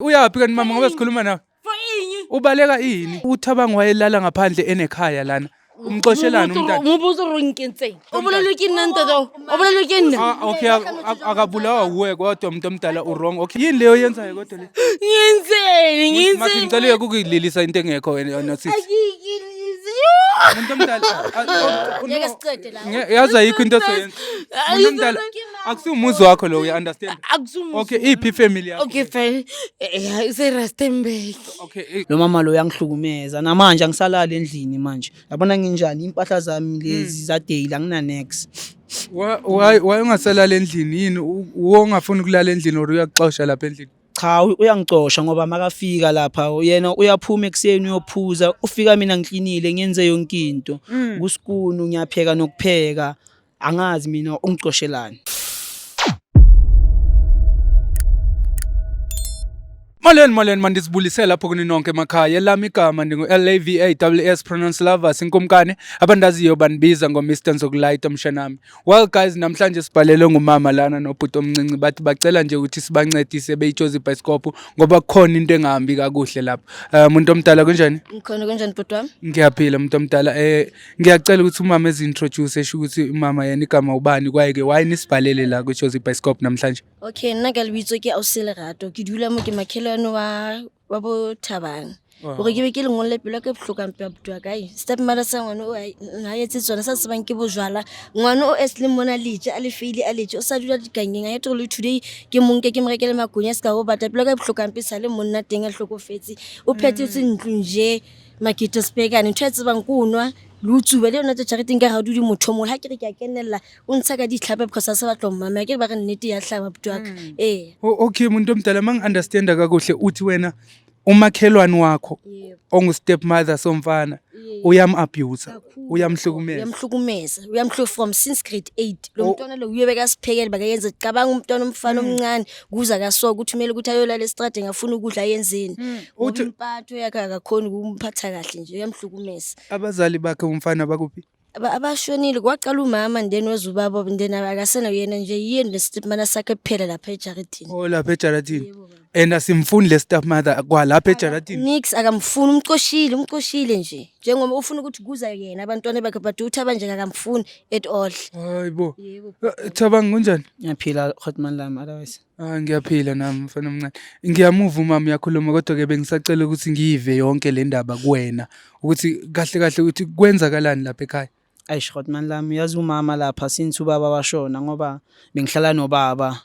Uyaphi kanti mama ngoba sikhuluma nawe? Ubaleka ini? Uthabang wayelala ngaphandle enekhaya lana. Umxoshelana umntana. Umubuzo ronkentseng. Obolelwe ke nna ntato. Obolelwe ke nna. Okay, akabulawa uwe kodwa umuntu omdala wrong. Okay, yini leyo yenzayo kodwa le? Ngiyenzeni. Maki ngicela ukuyililisa into engekho wena sisi. Umuntu omdala. Ngeke sicede la. Yaza yikho into oseyenza. Umuntu omdala akusumuzi wakho lo, you understand? Okay, iphi family yakho? Okay fine. Ise Rustenburg. Okay. Lo mama lo uyangihlukumeza namanje angisalala endlini manje. Yabona nginjani impahla zami lezi za daily angina next. Why ungasalala endlini yini? Ungafuni ukulala endlini or uyaxoxa lapha endlini? Cha uyangicosha ngoba makafika lapha yena uyaphuma ekseni uyophuza ufika mina ngiklinile ngenze yonke into kusikunu ngiyapheka nokupheka angazi mina ungicoshelani. Molweni mandisibulisela lapho kuni nonke emakhaya. Lami igama LAVAWS pronounce lovers inkomkane abandaziyo banibiza ngoMr Nzokulayita mshanami. Well guys, namhlanje sibhalelwe ngumama lana nobhuti omncinci bathi bacela nje ukuthi sibancedise beyichozi ibhayisikophu ngoba kukhona into engahambi kakuhle lapha. Umuntu omdala kunjani? Ngikhona kanjani bhuti wami? Ngiyaphila umuntu omdala. Ngiyacela ukuthi umama ezintroduce esho ukuthi umama yena igama ubani kwayeke why nisibhalele la kuchozi ibhayisikophu namhlanje. Okay, nna ka lebitso ke Ausilerato. Ke dula mo ke makhelwane wa bo Thabang. Gore ke be ke lengolle pelo ke bohlokang pe butwa kae. Step mother sa ngwana o ha yetse tsona sa sebang ke bojwala. Ngwana o eslim mona leje a le feile a leje o sa dula dikangeng a yeto le today ke monke ke mrekele makonya ska go bata pelo ka bohlokang pe sa le monna teng a hlokofetse. O phethetse ntlung je makete spekane ntse bang kunwa lutsuba le yona tse tšhareteng ka ga dudi motho mo ha ke re ke a kenella o ntsha ka ditlhape because sa batlo mama ke ba re nnete ya hlaba butwaka Okay umuntu omdala mangi-understanda kakuhle uthi wena umakhelwane wakho ongu-step mother somfana uyam-abuse uyamhlukumeza from since grade 8 lo mntwana lo uyebeka siphekele bakayenza cabanga umntwana omfana omncane kuza kasoka ukuthi kumele ukuthi ayolala estrade ngafuna ukudla yenzeni umphatho yakhe akakhona ukumphatha kahle nje uyamhlukumeza. Abazali bakhe umfana bakuphi? Abashonile kwaqala umama ndeni wezubaba ndeni akasena yena nje yini lesitipmana sakhe kuphela lapha ejaridini. Lapha ejaridini. And asimfuni le step mother kwalapha ejaridini. Nix akamfuni umcoshile nje. Njengoba ufuna ukuthi kuza yena abantwana bakhe but uthaba nje akamfuni at all. Hayibo. Thabang kunjani? Ngiyaphila Khotman lami otherwise. Ngiyaphila nami mfana omncane. Ngiyamove umama uyakhuluma kodwa ke bengisacela ukuthi ngiyive yonke le ndaba kuwena ukuthi kahle ukuthi kwenzakalani lapha ekhaya. Ayish Khotman lami yazi umama lapha since ubaba washona ngoba bengihlala nobaba.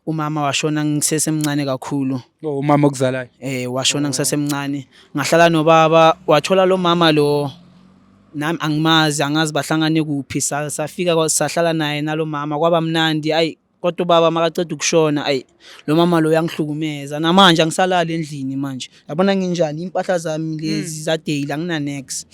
Umama washona ngisesemncane kakhulu. Umama okuzalayo. Washona ngisesemncane. Ngahlala nobaba wathola lo mama lo nami angimazi angazi bahlangane kuphi safika sahlala naye nalo mama kwaba mnandi ayi kodwa ubaba makaceda ukushona ayi lo mama lo uyangihlukumeza namanje angisalala endlini manje. Yabona nginjani impahla zami lezi za daily angina next.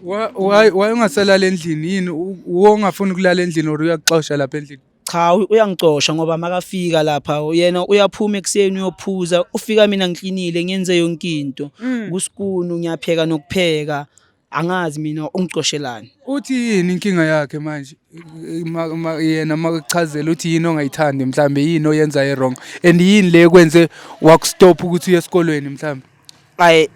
Why ungasalala endlini yini? Ungafuni ukulala endlini or uyaxoxa lapha endlini? Cha uyangicosha ngoba makafika lapha yena uyaphuma ekseni uyophuza ufika mina ngiklinile ngenze yonke into kusikunu ngiyapheka nokupheka angazi mina ungicoshelani. Uthi yini inkinga yakhe manje? Yena makuchazela uthi yini ongayithandi mhlambe yini oyenza wrong and yini le kwenze wakustop ukuthi uye esikolweni mhlambe? Ayi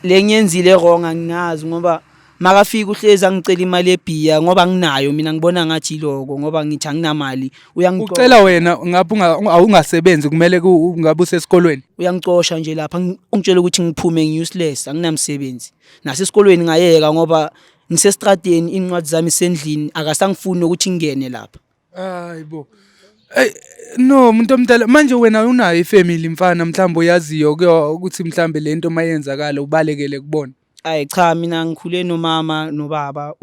le ngiyenzile wrong angingazi ngoba makafika uhlezi angicela imali ebhiya ngoba nginayo mina ngibona ngathi lokho ngoba ngithi anginamali ucela wena ngabe awungasebenzi kumele ungabe usesikolweni uyangicosha nje lapha ungitshela ukuthi ngiphume ngi-useless anginamsebenzi nasesikolweni ngayeka ngoba ngisestradeni incwadi zami sendlini akasangifuni ukuthi ngingene lapha. Hayibo no umuntu omdala manje wena unayo ifamily mfana mhlawumbe uyaziyo ukuthi mhlambe lento mayenzakala ubalekele kubona. Ayi cha mina ngikhule nomama nobaba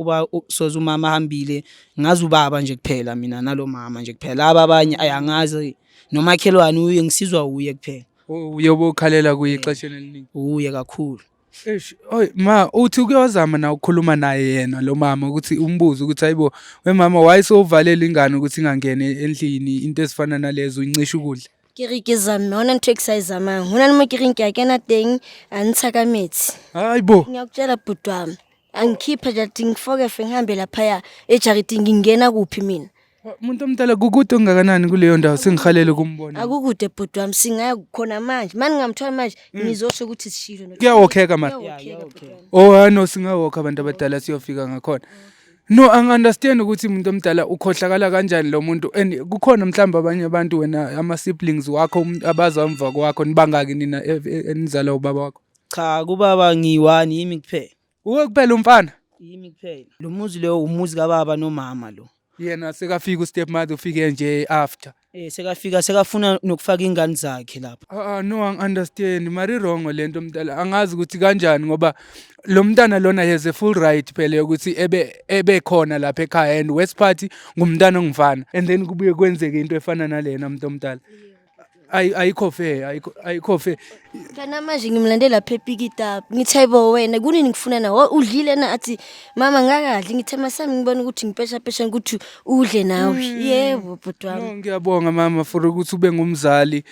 soze umama ahambile ngazi ubaba nje kuphela mina nalo mama nje kuphela laba abanye ayangazi nomakhelwane uye ngisizwa uye kuphela. Uyobokhalela kuye ixesheni eliningi. Uye kakhulu. Ma uthi ukuyozama na ukukhuluma naye yena lo mama ukuthi umbuze ukuthi hayibo wemama wayesovalela ingane ukuthi ingangene endlini into ezifana nalezo uncisha ukudla. Ke re ke zama hona ntho exercise mang hona le mo ke reng ke a kena teng a ntsha ka metsi. Hayibo Ngiyakutshela bhuti wami angikhipha jating foke ngihambe lapha ejariting ngingena kuphi mina Umuntu omdala kukude ongakanani kuleyo ndawo sengihalele ukumbona. Akukude bhuti wami singaya khona manje. Manje ngamthola manje ngizosho ukuthi sishilo no. Kuyawokheka man. No singawokha abantu abadala siyofika ngakhona. No angi-understand ukuthi umuntu omdala ukhohlakala kanjani lo muntu and kukhona mhlawumbe abanye abantu wena ama-siblings wakho abazamva kwakho nibangaki nina enizala ubaba wakho. Cha kubaba ngiyi-1 yimi kuphela. Uwe kuphela umfana? Yimi kuphela. Lo muzi lo umuzi kababa nomama lo. Yena sekafika u-stepmother ufike nje after. Sekafuna nokufaka ingane zakhe lapha. No angi-understand mari wrong lento mntala angazi ukuthi kanjani ngoba lo mntana lona has a full right phela ukuthi ebe khona lapha ekhaya and west party ngumntana ongumfana and then kubuye kwenzeke into efana nalena umuntu omdala. Ayikho fair. Kana manje ngimlande lapha ePikita. Ngithi hayibo wena kunini ngifuna nawe udlile na athi mama ngakadli ngithe masami ngibona ukuthi ngipesha ukuthi udle nawe. Yebo bhuti wami. No ngiyabonga mama for ukuthi ube ngumzali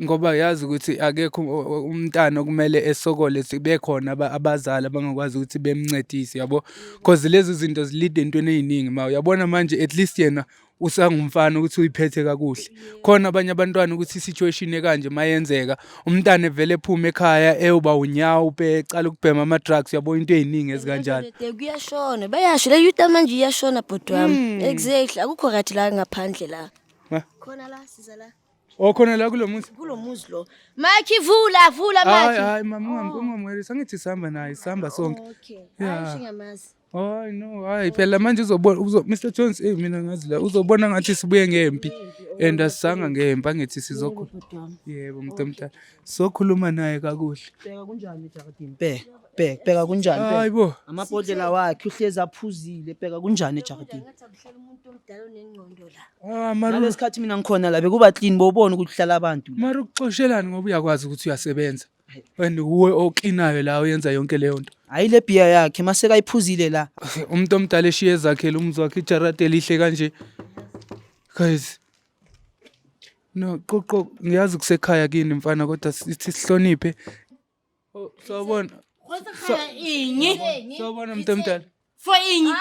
ngoba yazi ukuthi akekho umntana okumele esokole sibe khona abazali abangakwazi ukuthi bemncedise yabo because lezi zinto zilide entweni eziningi ma uyabona manje at least yena usangumfana ukuthi uyiphethe kakuhle khona abanye abantwana ukuthi situation ekanje mayenzeka umntana evele ephume ekhaya eyoba unyawo ecala ukubhema ama drugs yabo into eziningi ezikanjalo. Kuyashona bayasho le youth manje iyashona bhuti wami. Exactly akukho kathi la ngaphandle la. Khona la siza la. Khona la kulomuzi lo. Mike vula Mike. Hayi mama ungamwerisa ngithi sihamba naye sihamba sonke. Okay. Hayi ngiyamazi. No, hayi phela manje uzobona Mr Jones mina ngazi la uzobona ngathi sibuye ngempi and asanga ngempi angithi sizokhuluma. Yebo mntomdala sokhuluma naye kakuhle. Bheka kunjani eJardini? Bheka kunjani? Hayibo amabhodlela wakhe uhlezi aphuzile bheka kunjani eJardini? Umuntu omdala onengqondo la. Nalesikhathi mina ngikhona la bekuba clean bobona ukuthi uhlala abantu. Mara ukuxoshelana ngoba uyakwzi ukuthi uyasebenza and uwe oklinayo la uyenza yonke leyo nto. Hayi le beer yakhe mase kayiphuzile la. Umuntu omdala eshiye zakhela umzi wakhe ijarate elihle kanje. Guys. No qoqo ngiyazi kusekhaya kini mfana kodwa sithi sihloniphe. Sawubona. Sawubona umuntu omdala. For ingi.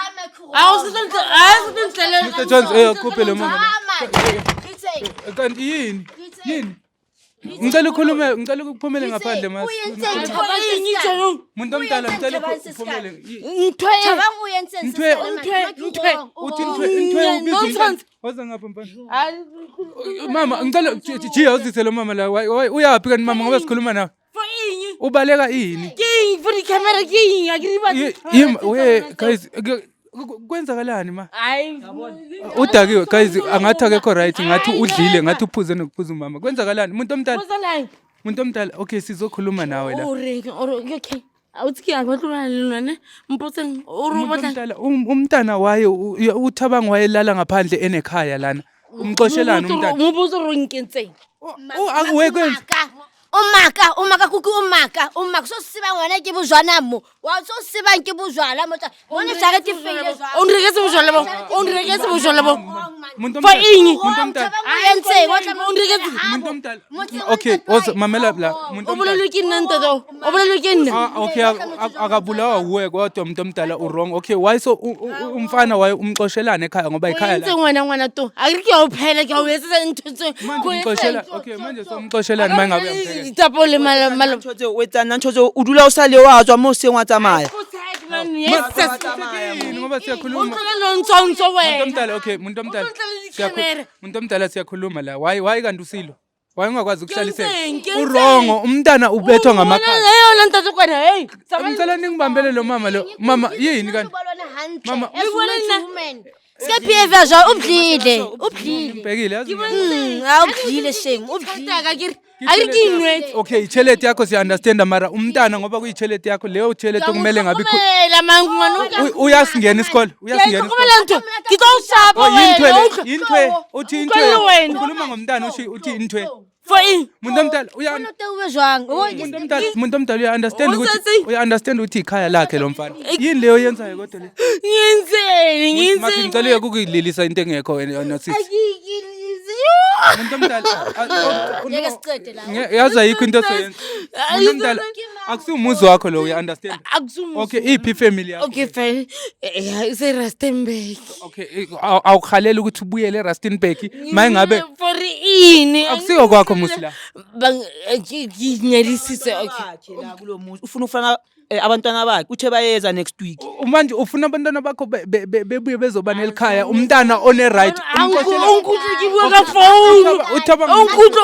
Awusizondlela. Mr Jones khuphe lo mama. Kanti yini? Ngicela ukuphumele ngaphandle mase. Umuntu omdala ngicela ukuphumele. Uthi Woza ngapha mfana. Mama ngicela jiya uzise lo mama la uyapi kanti mama ngoba sikhuluma nawe. Ubaleka ini? For the camera king We guys kwenzakalani ma? Udakiwe guys angathi akekho right ngathi udlile ngathi uphuze nokuphuza umama. Kwenzakalani? Umuntu omdala okay sizokhuluma nawe la. Okay. Awuthi akwahlulana lona mpotse umntana umntana waye uthabanga wayelala ngaphandle enekhaya lana umxoshelana umntana umubuzo ronkentseng akwenza umaka kuku umaka sosiba ngwana ke bojwana mo wa sosiba ke bojwala motla bona tsaka ti fele onreketse bojwala bo muntu for ingi ayentse wotla muntu omdala okay mamela la muntu obulelo ke nna ntato obulelo ke nna okay akabulawa uwe kodwa umuntu omdala wrong okay why so umfana waye umxoshelana ekhaya ngoba ekhaya la ngwana to akike awuphela ke awuyetsa intutse okay manje so umxoshelana mangabe yampheke itapole malo Nanthoze udula usale wazwa mose ngwatsamaya. Ngoba siyakhuluma. Wena. Umuntu omdala siyakhuluma la. Why kanti usilo? Why ungakwazi ukuhlalisela? Urongo umntana ubethwa ngamakhala. Leyo nto kwena hey. Ngicela ningibambele lo mama lo. Mama yini kanti? Mama Skepie ja ubdlile. Ngibhekile yazi. Ubdlile shame. Ubdlile. Ayikinwe. Okay, ichelete yakho siya understand mara umntana ngoba kuyichelete yakho leyo ichelete kumele ngabe la mangu ngwana uyasingena isikole kumele nto ngizowusapha wena intwe uthi intwe ukhuluma ngomntana uthi intwe for in umuntu omdala umuntu omdala uya understand ukuthi ikhaya lakhe lo mfana yini leyo yenzayo kodwa le ngiyenzeni ngicela ukuyililisa into engekho wena sithi umuntu omdala ngeke sicede la yazi ayikho into soyenza umuntu omdala Akusiumuzi wakho lo, uya understand? Akusiumuzi. Okay, iphi family yakho? Okay fine. Ise-Rustenburg. Okay, awukhalela ukuthi ubuyele eRustenburg mayingabe For ini? akusiyo kwakho musi la. Nginyalisise okay. Yakhe la kulo muzi ufuna ufana abantwana bakhe uthe bayeza next week. Manje ufuna abantwana bakho bebuye bezoba nelikhaya umntana one right. Ongikuhle kibuka ka phone. Uthaba Ongikuhle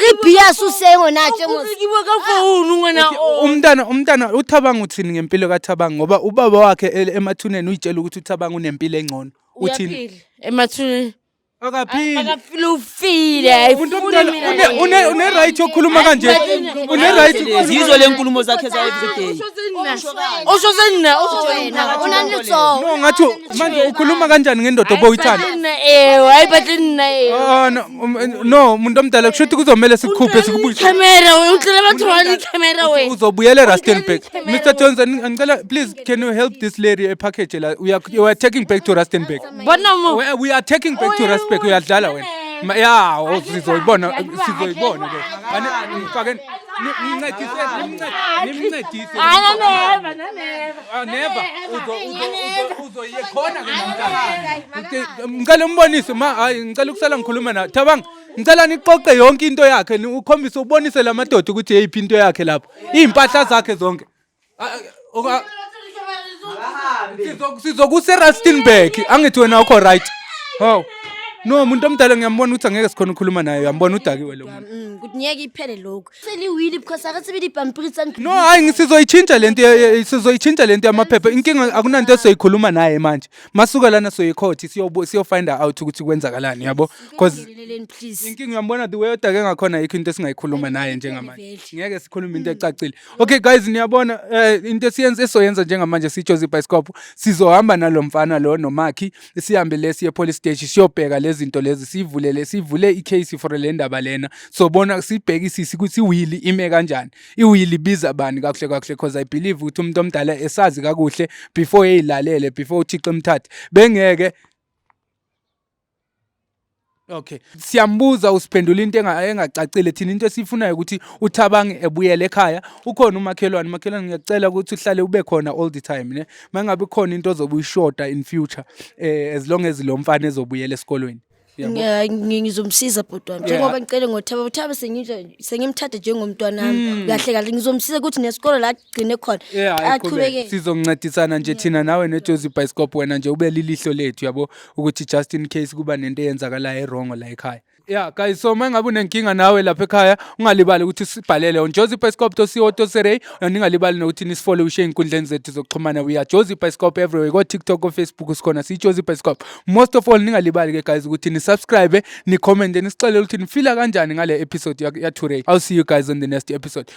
Ribhiya susengo natshe mos. kibuka ka phone ngwana. umntana uthabanga uthini ngempilo kaThabanga ngoba ubaba wakhe emathuneni uyitshela ukuthi uThabanga unempilo engcono. Uthini? Uyaphila. Emathuneni. Akaphili. Akafile. Umuntu omdala une right yokukhuluma kanje. Une right. Zizo lenkulumo zakhe za everyday. Osho senina. Unanitso. No ngathi manje ukhuluma kanjani ngendoda obuyithanda? Hayibathina Oh no umuntu omdala kusho ukuthi kuzomela sikukhuphe sikubuyise. Camera ucela bathwala camera we. Uzobuyela eRustenburg. Mr Johnson ngicela please can you help this lady a package la you are taking back to Rustenburg. Bona mo. We are taking back to Rustenburg uyadlala wena. Ya sizoyibona ke. Ngifake nimncedise. Never uzoye khona ke namhlanje. Ngicela umbonise hayi ngicela ukusala ngikhuluma nawe. Thabanga ngicela niqoqe yonke into yakhe ukhombise ubonise lamadoda ukuthi yeyiphi into yakhe lapho. Impahla zakhe zonke. Sizokuse Rustenburg angithi wena ukho right. Haw. No umuntu omdala ngiyambona ukuthi angeke sikhona ukukhuluma naye uyambona udakiwe lo muntu. Ukuthi ngeke iphele lokho. Seliwili because akasebenzi ipampiri tsangi. No hayi ngisizoyichinja lento yamaphepha inkinga akunanto esizoyikhuluma naye manje masuka lana soyikhoti siyo find out ukuthi kwenzakalani yabo because Please. inkinga uyambona the way odake ngakhona yikho into esingayikhuluma naye njengamanje ngeke sikhulume into ecacile. Okay guys niyabona into esiyenza njengamanje siJozi Bioscope sizohamba nalomfana lo noMakhi sihambe lesiye police station siyobheka lezinto lezi sivule icase for le ndaba lena sobona sibhekisisa ukuthi iwili ime kanjani iwili biza bani kahle because I believe ukuthi umuntu omdala esazi kakuhle before eyilalele before uThixo emthathe bengeke. Okay siyambuza usiphendula into engacacile thina into esifunayo ukuthi uThabanga ebuyele ekhaya ukhona umakhelwane ngiyacela ukuthi uhlale ube khona all the time ne mangabe khona into ozobuyishoda in future as long as lo mfana ezobuyela esikolweni. Ngizomsiza bhuti wami njengoba ngicela ngoThaba sengimthatha njengomntwana nami kahle kahle ngizomsiza ukuthi nesikolo la agcine khona aqhubeke sizoncedisana nje thina nawe neJozi Bioscope wena nje ube lilihlo lethu yabo ukuthi just in case kuba nento eyenzakalayo wrong la ekhaya. Yeah guys so mangabe unenkinga nawe lapha ekhaya ungalibali ukuthi sibhalele on jozibioscope.co.za ningalibali nokuthi nisifollow share inkundleni zethu zokuxhumana we are Jozi Bioscope everywhere go TikTok go Facebook sikhona siJozi Bioscope most of all ningalibali ke guys ukuthi ni subscribe ni comment nisixelele ukuthi nifila kanjani ngale episode ya today. I'll see you guys on the next episode.